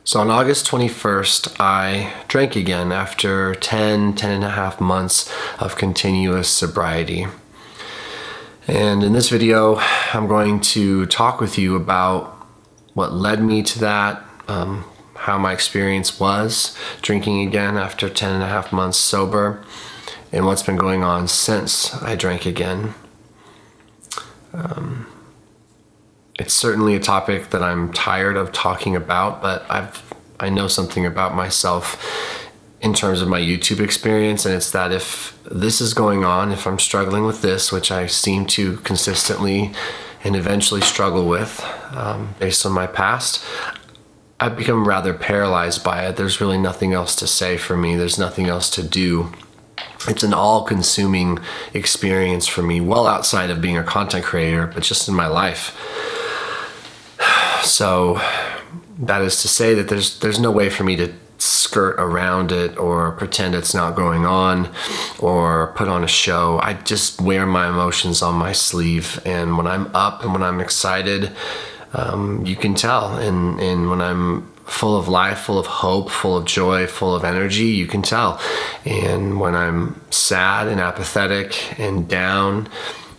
So on August 21st, I drank again after 10 and a half months of continuous sobriety. And in this video, I'm going to talk with you about what led me to that, how my experience was drinking again after 10 and a half months sober, and what's been going on since I drank again. It's certainly a topic that I'm tired of talking about, but I know something about myself in terms of my YouTube experience, and it's that if this is going on, if I'm struggling with this, which I seem to consistently and eventually struggle with based on my past, I've become rather paralyzed by it. There's really nothing else to say for me. There's nothing else to do. It's an all-consuming experience for me, well outside of being a content creator, but just in my life. So that is to say that there's no way for me to skirt around it or pretend it's not going on or put on a show. I just wear my emotions on my sleeve, and when I'm up and when I'm excited, you can tell, and when I'm full of life, full of hope, full of joy, full of energy, you can tell. And when I'm sad and apathetic and down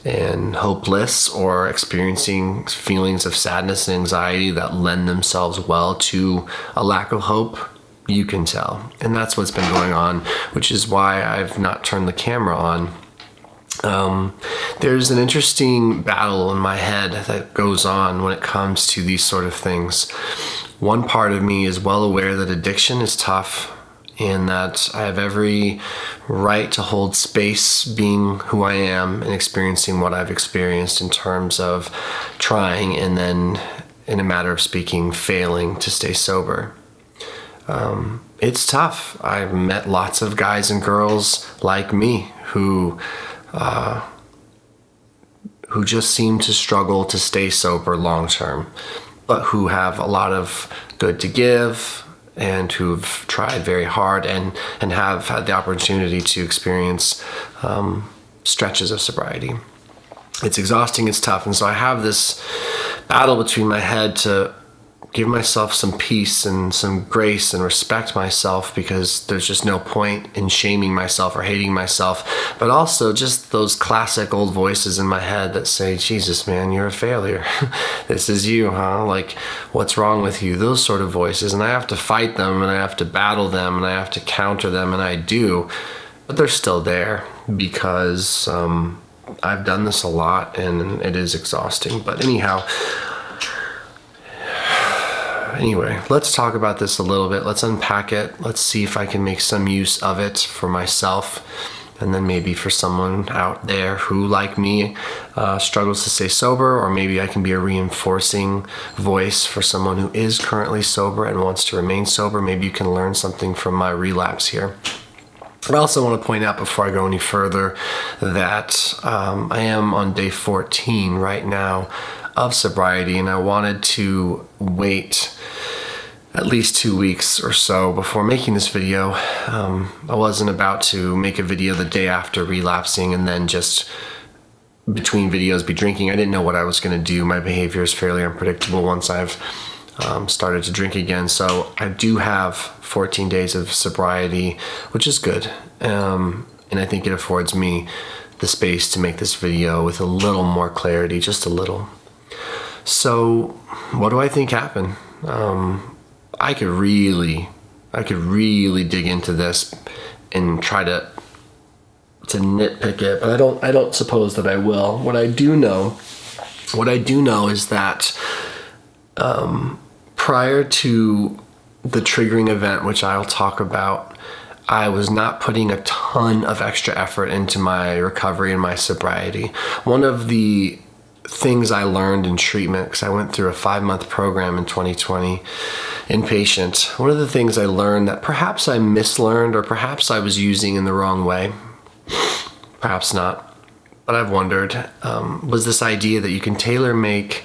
and hopeless, or experiencing feelings of sadness and anxiety that lend themselves well to a lack of hope, you can tell. And that's what's been going on, which is why I've not turned the camera on. There's an interesting battle in my head that goes on when it comes to these sort of things. One part of me is well aware that addiction is tough, and that I have every right to hold space being who I am and experiencing what I've experienced in terms of trying and then, in a matter of speaking, failing to stay sober. It's tough. I've met lots of guys and girls like me who just seem to struggle to stay sober long term, but who have a lot of good to give, and who've tried very hard and have had the opportunity to experience stretches of sobriety. It's exhausting, it's tough, and so I have this battle between my head to give myself some peace and some grace and respect myself, because there's just no point in shaming myself or hating myself, but also just those classic old voices in my head that say, Jesus, man, you're a failure. This is you, huh? Like, what's wrong with you? Those sort of voices. And I have to fight them, and I have to battle them, and I have to counter them, and I do, but they're still there because I've done this a lot and it is exhausting. But Anyway, let's talk about this a little bit. Let's unpack it. Let's see if I can make some use of it for myself, and then maybe for someone out there who, like me, struggles to stay sober, or maybe I can be a reinforcing voice for someone who is currently sober and wants to remain sober. Maybe you can learn something from my relapse here. I also want to point out before I go any further that I am on day 14 right now of sobriety, and I wanted to wait at least 2 weeks or so before making this video. I wasn't about to make a video the day after relapsing and then just between videos be drinking. I didn't know what I was going to do. My behavior is fairly unpredictable once I've started to drink again. So I do have 14 days of sobriety, which is good. And I think it affords me the space to make this video with a little more clarity, just a little. So what do I think happened? I could really dig into this and try to nitpick it, but I don't suppose that I will. What I do know is that prior to the triggering event, which I'll talk about, I was not putting a ton of extra effort into my recovery and my sobriety. One of the things I learned in treatment, because I went through a 5-month program in 2020, inpatient, one of the things I learned that perhaps I mislearned, or perhaps I was using in the wrong way, perhaps not, but I've wondered, was this idea that you can tailor make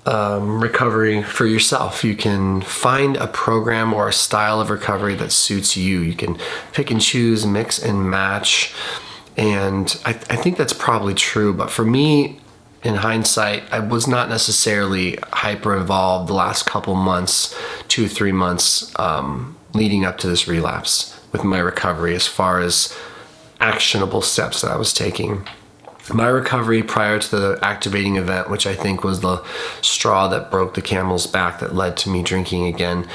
recovery for yourself. You can find a program or a style of recovery that suits you. You can pick and choose, mix and match. And I think that's probably true. But for me, in hindsight, I was not necessarily hyper involved the last couple months, 2-3 months leading up to this relapse with my recovery as far as actionable steps that I was taking. My recovery prior to the activating event, which I think was the straw that broke the camel's back that led to me drinking again,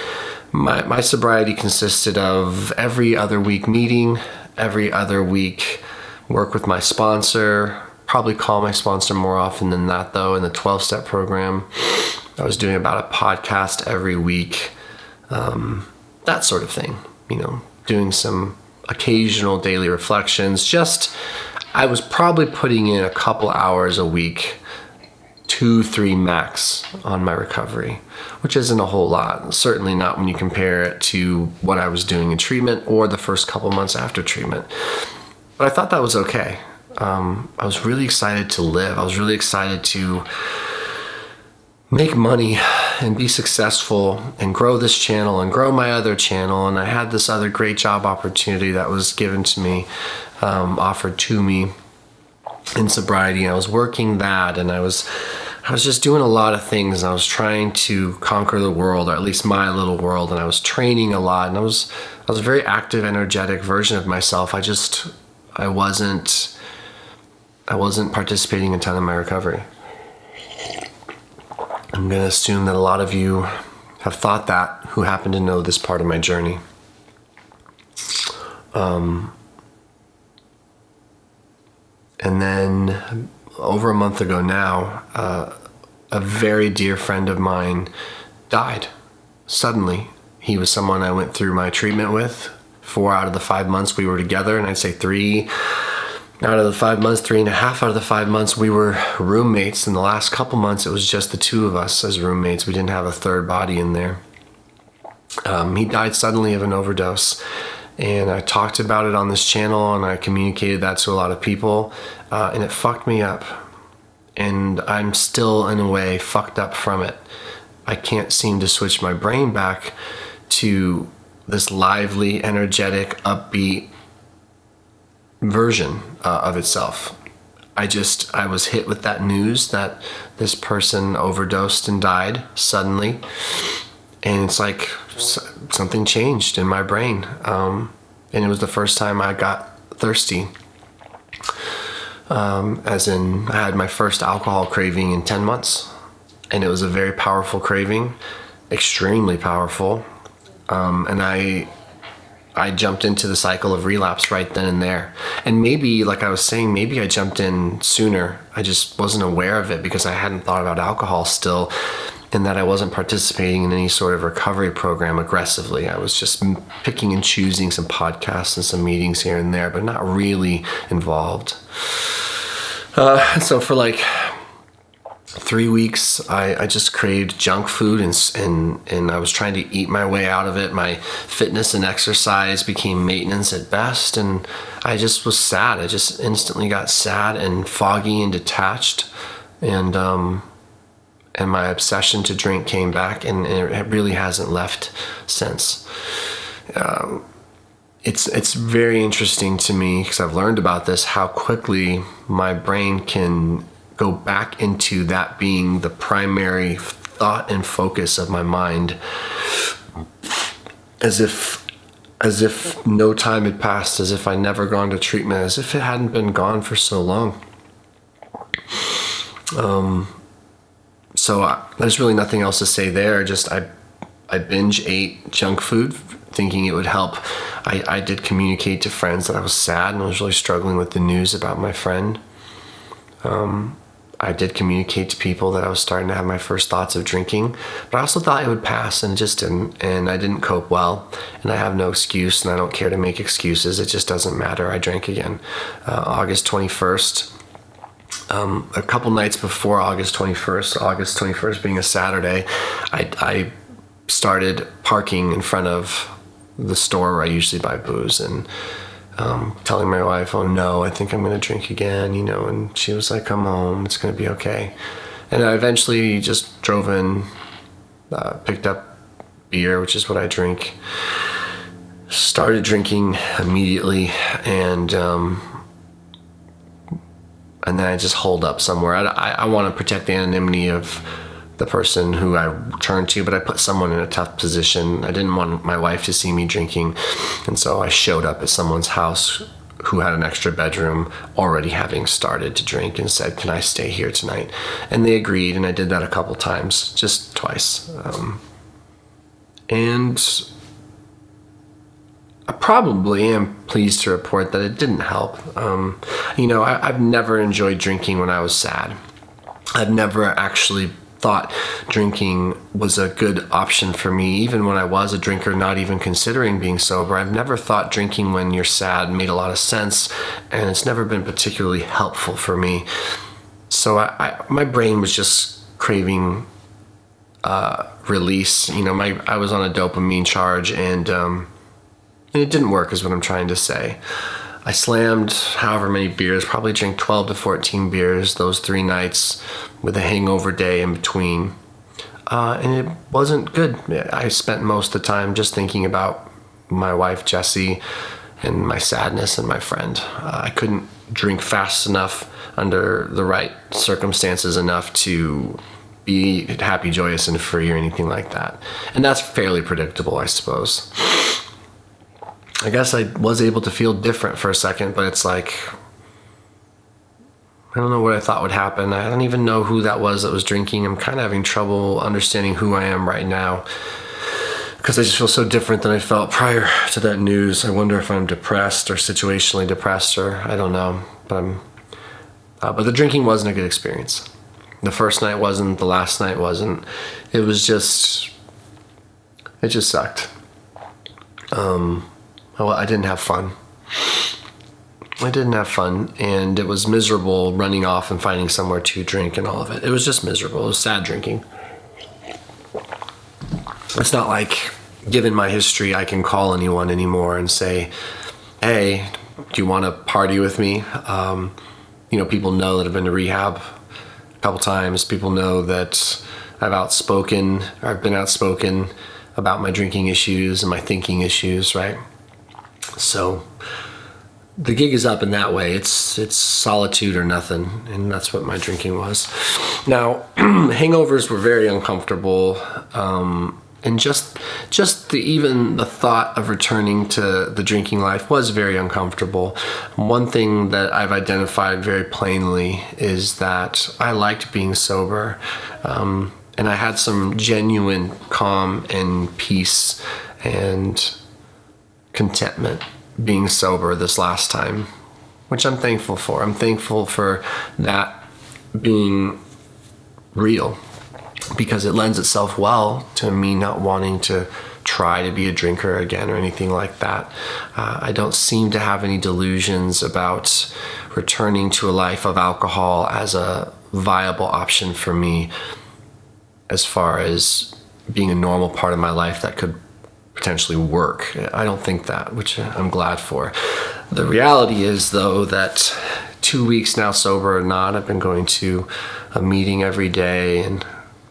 my sobriety consisted of every other week meeting, every other week work with my sponsor, probably call my sponsor more often than that though, in the 12-step program. I was doing about a podcast every week, that sort of thing, doing some occasional daily reflections. I was probably putting in a couple hours a week, 2-3 max on my recovery, which isn't a whole lot. Certainly not when you compare it to what I was doing in treatment or the first couple months after treatment. But I thought that was okay. I was really excited to live. I was really excited to make money and be successful and grow this channel and grow my other channel. And I had this other great job opportunity that was given to me, offered to me in sobriety. I was working that, and I was just doing a lot of things. I was trying to conquer the world, or at least my little world, and I was training a lot, and I was a very active, energetic version of myself. I wasn't participating in a ton of my recovery. I'm going to assume that a lot of you have thought that, who happen to know this part of my journey. And then over a month ago now, a very dear friend of mine died suddenly. He was someone I went through my treatment with 4 out of the 5 months we were together, and I'd say 3 out of the 5 months, 3.5 out of the 5 months we were roommates. In the last couple months, it was just the two of us as roommates. We didn't have a third body in there. He died suddenly of an overdose. And I talked about it on this channel, and I communicated that to a lot of people, and it fucked me up. And I'm still, in a way, fucked up from it. I can't seem to switch my brain back to this lively, energetic, upbeat version of itself. I was hit with that news that this person overdosed and died suddenly. And it's like something changed in my brain. And it was the first time I got thirsty. As in, I had my first alcohol craving in 10 months. And it was a very powerful craving, extremely powerful. And I jumped into the cycle of relapse right then and there. And maybe, like I was saying, maybe I jumped in sooner. I just wasn't aware of it because I hadn't thought about alcohol still, and that I wasn't participating in any sort of recovery program aggressively. I was just picking and choosing some podcasts and some meetings here and there, but not really involved. So for like 3 weeks, I just craved junk food, and I was trying to eat my way out of it. My fitness and exercise became maintenance at best, and I just was sad. I just instantly got sad and foggy and detached, and my obsession to drink came back, and it really hasn't left since. It's very interesting to me, because I've learned about this, how quickly my brain can go back into that being the primary thought and focus of my mind, as if no time had passed, as if I'd never gone to treatment, as if it hadn't been gone for so long. So there's really nothing else to say there. Just I binge ate junk food thinking it would help. I did communicate to friends that I was sad and I was really struggling with the news about my friend. I did communicate to people that I was starting to have my first thoughts of drinking, but I also thought it would pass, and it just didn't, and I didn't cope well, and I have no excuse, and I don't care to make excuses. It just doesn't matter. I drank again. August 21st, a couple nights before August 21st being a Saturday, I started parking in front of the store where I usually buy booze, and telling my wife, oh no, I think I'm going to drink again, and she was like, come home, it's going to be okay. And I eventually just drove in, picked up beer, which is what I drink, started drinking immediately, and and then I just holed up somewhere. I want to protect the anonymity of the person who I turned to, but I put someone in a tough position. I didn't want my wife to see me drinking, and so I showed up at someone's house who had an extra bedroom, already having started to drink, and said, "Can I stay here tonight?" And they agreed, and I did that a couple times, just twice. And I probably am pleased to report that it didn't help. I've never enjoyed drinking when I was sad. I've never actually thought drinking was a good option for me, even when I was a drinker, not even considering being sober. I've never thought drinking when you're sad made a lot of sense, and it's never been particularly helpful for me. So my brain was just craving release. I was on a dopamine charge, and it didn't work, is what I'm trying to say. I slammed however many beers, probably drank 12 to 14 beers those 3 nights with a hangover day in between. And it wasn't good. I spent most of the time just thinking about my wife, Jessie, and my sadness and my friend. I couldn't drink fast enough under the right circumstances enough to be happy, joyous, and free or anything like that. And that's fairly predictable, I suppose. I guess I was able to feel different for a second, but it's like, I don't know what I thought would happen. I don't even know who that was drinking. I'm kind of having trouble understanding who I am right now, because I just feel so different than I felt prior to that news. I wonder if I'm depressed or situationally depressed, or I don't know. But the drinking wasn't a good experience. The first night wasn't, the last night wasn't. It just sucked. I didn't have fun. And it was miserable running off and finding somewhere to drink and all of it. It was just miserable. It was sad drinking. It's not like, given my history, I can call anyone anymore and say, "Hey, do you want to party with me?" People know that I've been to rehab a couple times. People know that I've been outspoken about my drinking issues and my thinking issues, right? So the gig is up in that way. It's solitude or nothing, and that's what my drinking was. Now, hangovers were very uncomfortable, and just even the thought of returning to the drinking life was very uncomfortable. One thing that I've identified very plainly is that I liked being sober, and I had some genuine calm and peace and contentment being sober this last time, which I'm thankful for. I'm thankful for that being real, because it lends itself well to me not wanting to try to be a drinker again or anything like that. I don't seem to have any delusions about returning to a life of alcohol as a viable option for me, as far as being a normal part of my life that could potentially work. I don't think that, which I'm glad for. The reality is, though, that 2 weeks now, sober or not, I've been going to a meeting every day and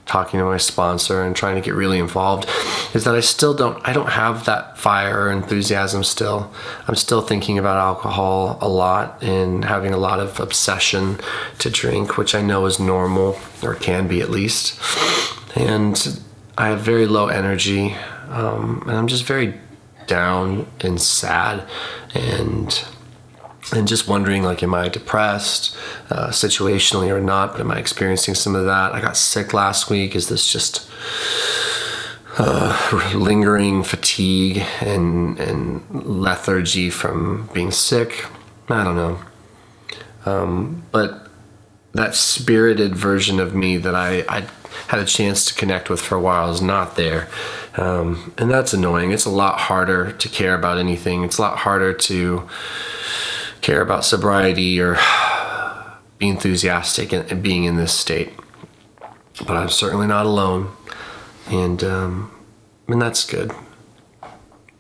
talking to my sponsor and trying to get really involved, is that I don't have that fire or enthusiasm still. I'm still thinking about alcohol a lot and having a lot of obsession to drink, which I know is normal, or can be at least. And I have very low energy, and I'm just very down and sad, and just wondering, like, am I depressed situationally or not? But am I experiencing some of that? I got sick last week. Is this just lingering fatigue and lethargy from being sick? I don't know. But that spirited version of me that I had a chance to connect with for a while is not there. And that's annoying. It's a lot harder to care about anything. It's a lot harder to care about sobriety or be enthusiastic and being in this state. But I'm certainly not alone. And that's good.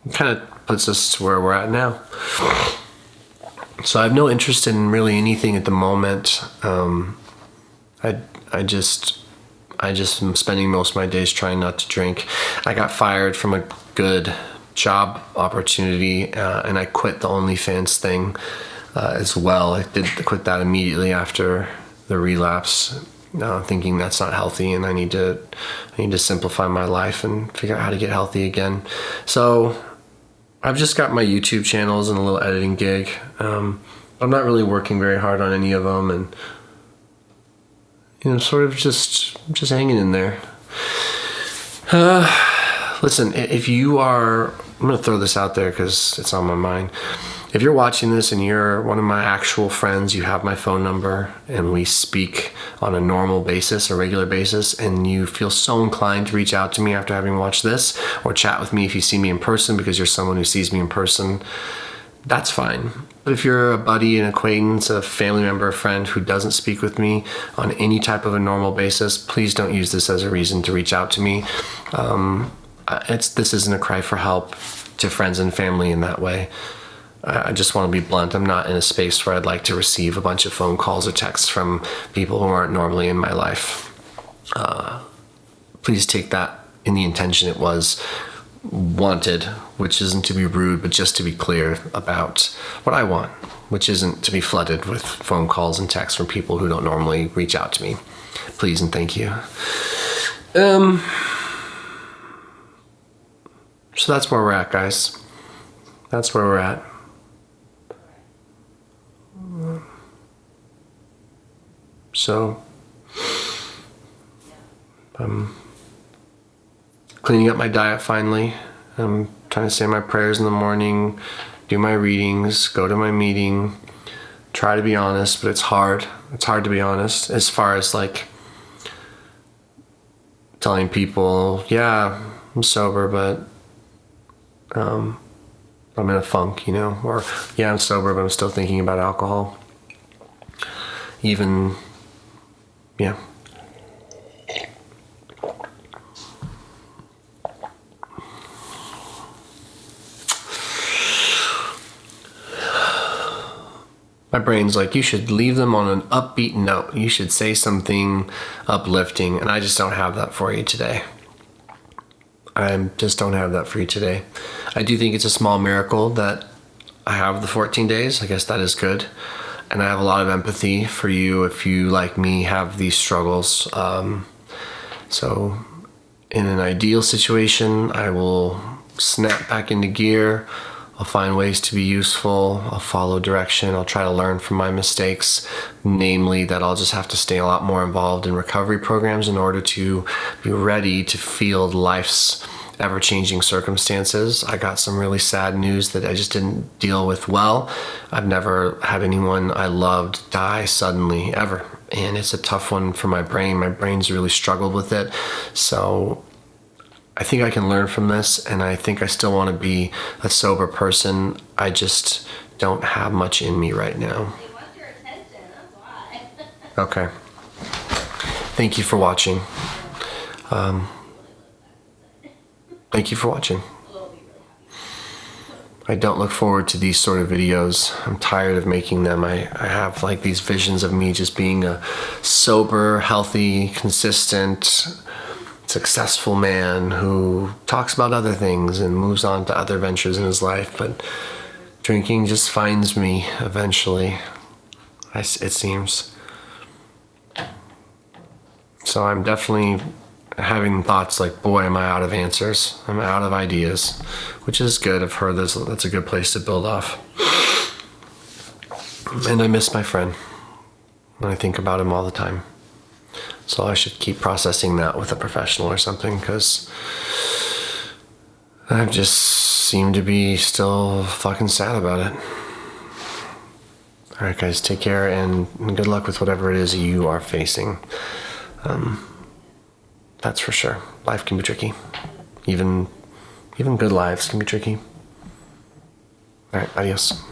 It kind of puts us to where we're at now. So I have no interest in really anything at the moment. I just am spending most of my days trying not to drink. I got fired from a good job opportunity, and I quit the OnlyFans thing as well. I did quit that immediately after the relapse, thinking that's not healthy, and I need to simplify my life and figure out how to get healthy again. So I've just got my YouTube channels and a little editing gig. I'm not really working very hard on any of them, and sort of just hanging in there. Listen, if you are, I'm going to throw this out there because it's on my mind. If you're watching this and you're one of my actual friends, you have my phone number, and we speak on a normal basis, a regular basis, and you feel so inclined to reach out to me after having watched this, or chat with me if you see me in person because you're someone who sees me in person, that's fine. But if you're a buddy, an acquaintance, a family member, a friend who doesn't speak with me on any type of a normal basis, please don't use this as a reason to reach out to me. This isn't a cry for help to friends and family in that way. I just want to be blunt. I'm not in a space where I'd like to receive a bunch of phone calls or texts from people who aren't normally in my life. Please take that in the intention it was wanted, which isn't to be rude, but just to be clear about what I want, which isn't to be flooded with phone calls and texts from people who don't normally reach out to me. Please and thank you. So that's where we're at, guys. That's where we're at. So, I'm cleaning up my diet finally. I'm trying to say my prayers in the morning, do my readings, go to my meeting, try to be honest, but it's hard. It's hard to be honest as far as like telling people, yeah, I'm sober, but I'm in a funk, or yeah, I'm sober, but I'm still thinking about alcohol. Even, yeah. My brain's like, you should leave them on an upbeat note. You should say something uplifting, and I just don't have that for you today. I just don't have that for you today. I do think it's a small miracle that I have the 14 days. I guess that is good. And I have a lot of empathy for you if you, like me, have these struggles. So in an ideal situation, I will snap back into gear. I'll find ways to be useful. I'll follow direction. I'll try to learn from my mistakes, namely that I'll just have to stay a lot more involved in recovery programs in order to be ready to field life's ever-changing circumstances. I got some really sad news that I just didn't deal with well. I've never had anyone I loved die suddenly, ever. And it's a tough one for my brain. My brain's really struggled with it. So I think I can learn from this, and I think I still want to be a sober person. I just don't have much in me right now. They want your attention, that's why. Okay. Thank you for watching. Thank you for watching. I don't look forward to these sort of videos. I'm tired of making them. I have like these visions of me just being a sober, healthy, consistent, successful man who talks about other things and moves on to other ventures in his life, but drinking just finds me eventually, it seems. So I'm definitely having thoughts like, boy, am I out of answers. I'm out of ideas, which is good. I've heard that's a good place to build off. And I miss my friend, and I think about him all the time. So I should keep processing that with a professional or something, because I just seem to be still fucking sad about it. All right, guys, take care and good luck with whatever it is you are facing. That's for sure. Life can be tricky. Even good lives can be tricky. All right, adios.